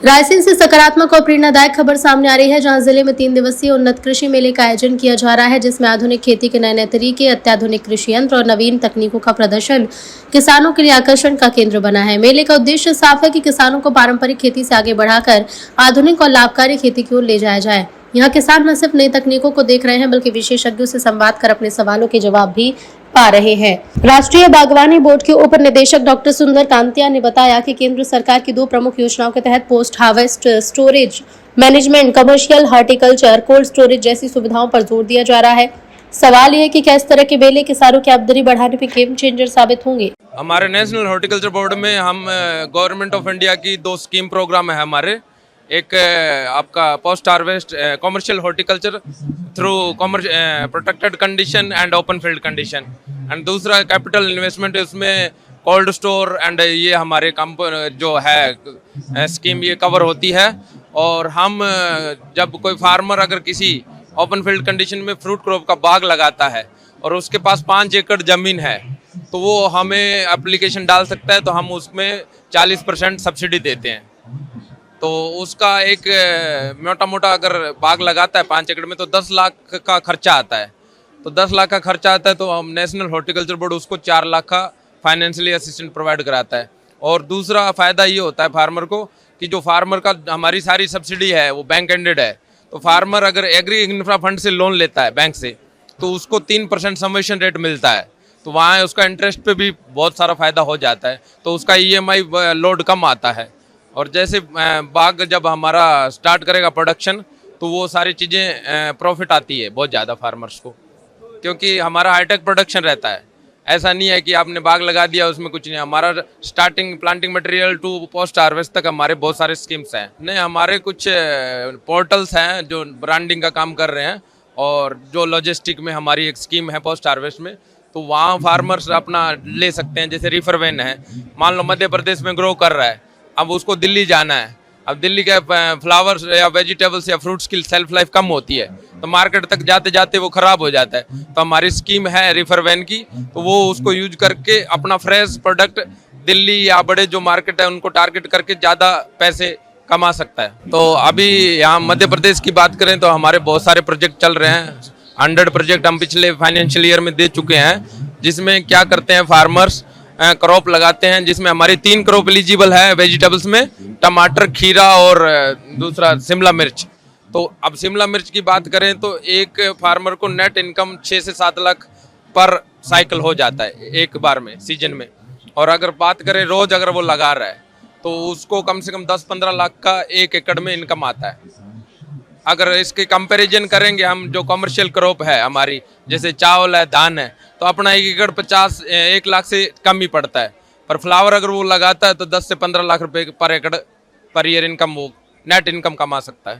रायसेन से सकारात्मक और प्रेरणादायक खबर सामने आ रही है, जहां जिले में 3 दिवसीय उन्नत कृषि मेले का आयोजन किया जा रहा है, जिसमें आधुनिक खेती के नए-नए तरीके, अत्याधुनिक कृषि यंत्र और नवीन तकनीकों का प्रदर्शन किसानों के लिए आकर्षण का केंद्र बना है। मेले का उद्देश्य साफ है कि किसानों को पारंपरिक खेती से आगे बढ़ाकर आधुनिक और लाभकारी खेती की ओर ले जाया जाए। यहाँ किसान न सिर्फ नई तकनीकों को देख रहे हैं, बल्कि विशेषज्ञों से संवाद कर अपने सवालों के जवाब भी पा रहे हैं। राष्ट्रीय बागवानी बोर्ड के उप निदेशक डॉक्टर सुंदर कांतिया ने बताया कि केंद्र सरकार की 2 प्रमुख योजनाओं के तहत post harvest storage management, commercial horticulture, cold storage जैसी सुविधाओं पर जोर दिया जा रहा है। सवाल ये है कि क्या इस तरह के मेले किसानों की आमदनी बढ़ाने में गेम चेंजर साबित होंगे। हमारे नेशनल हॉर्टिकल्चर बोर्ड में हम गवर्नमेंट ऑफ इंडिया की 2 स्कीम प्रोग्राम है हमारे। एक आपका post harvest commercial horticulture through protected condition and open field condition, and दूसरा कैपिटल इन्वेस्टमेंट, उसमें कोल्ड स्टोर एंड ये हमारे जो है स्कीम ये कवर होती है। और हम जब कोई फार्मर अगर किसी ओपन फील्ड कंडीशन में फ्रूट क्रॉप का बाग लगाता है और उसके पास 5 एकड़ ज़मीन है, तो वो हमें एप्लीकेशन डाल सकता है, तो हम उसमें 40% सब्सिडी देते हैं। तो उसका एक मोटा मोटा अगर बाग लगाता है 5 एकड़ में, तो 10 लाख का खर्चा आता है। तो 10 लाख का खर्चा आता है, तो हम नेशनल हॉर्टिकल्चर बोर्ड उसको 4 लाख का फाइनेंशियली असिस्टेंट प्रोवाइड कराता है। और दूसरा फ़ायदा ये होता है फार्मर को कि जो फार्मर का हमारी सारी सब्सिडी है वो बैंक एंडेड है। तो फार्मर अगर एग्री इंफ्रा फंड से लोन लेता है बैंक से, तो उसको 3% सबवेंशन रेट मिलता है। तो वहाँ उसका इंटरेस्ट पे भी बहुत सारा फ़ायदा हो जाता है, तो उसका EMI लोड कम आता है। और जैसे बाग जब हमारा स्टार्ट करेगा प्रोडक्शन, तो वो सारी चीज़ें प्रॉफिट आती है बहुत ज़्यादा फार्मर्स को, क्योंकि हमारा हाईटेक प्रोडक्शन रहता है। ऐसा नहीं है कि आपने बाग लगा दिया उसमें कुछ नहीं। हमारा starting planting material to post harvest तक हमारे बहुत सारे स्कीम्स हैं। नहीं, हमारे कुछ पोर्टल्स हैं जो ब्रांडिंग का काम कर रहे हैं, और जो लॉजिस्टिक में हमारी एक स्कीम है पोस्ट हार्वेस्ट में, तो वहाँ फार्मर्स अपना ले सकते हैं। जैसे रिफर वैन है, मान लो मध्य प्रदेश में ग्रो कर रहा है, अब उसको दिल्ली जाना है। अब दिल्ली के फ्लावर्स या वेजिटेबल्स या फ्रूट्स की सेल्फ लाइफ कम होती है, तो मार्केट तक जाते जाते वो ख़राब हो जाता है। तो हमारी स्कीम है रिफर वैन की, तो वो उसको यूज करके अपना फ्रेश प्रोडक्ट दिल्ली या बड़े जो मार्केट है उनको टारगेट करके ज़्यादा पैसे कमा सकता है। तो अभी यहाँ मध्य प्रदेश की बात करें तो हमारे बहुत सारे प्रोजेक्ट चल रहे हैं। 100 प्रोजेक्ट हम पिछले फाइनेंशियल ईयर में दे चुके हैं, जिसमें क्या करते हैं फार्मर्स क्रॉप लगाते हैं, जिसमें हमारी 3 क्रॉप एलिजिबल है वेजिटेबल्स में, टमाटर, खीरा और दूसरा शिमला मिर्च। तो अब शिमला मिर्च की बात करें तो एक फार्मर को नेट इनकम 6 से 7 लाख पर साइकिल हो जाता है एक बार में, सीजन में। और अगर बात करें रोज अगर वो लगा रहा है, तो उसको कम से कम 10-15 लाख का 1 एकड़ में इनकम आता है। अगर इसके कंपैरिजन करेंगे हम, जो कमर्शियल क्रॉप है हमारी, जैसे चावल है, धान है, तो अपना 1 एकड़ 1 लाख से कम ही पड़ता है। पर फ्लावर अगर वो लगाता है तो 10 से 15 लाख रुपए पर एकड़ पर ईयर इनकम, वो नेट इनकम कमा सकता है।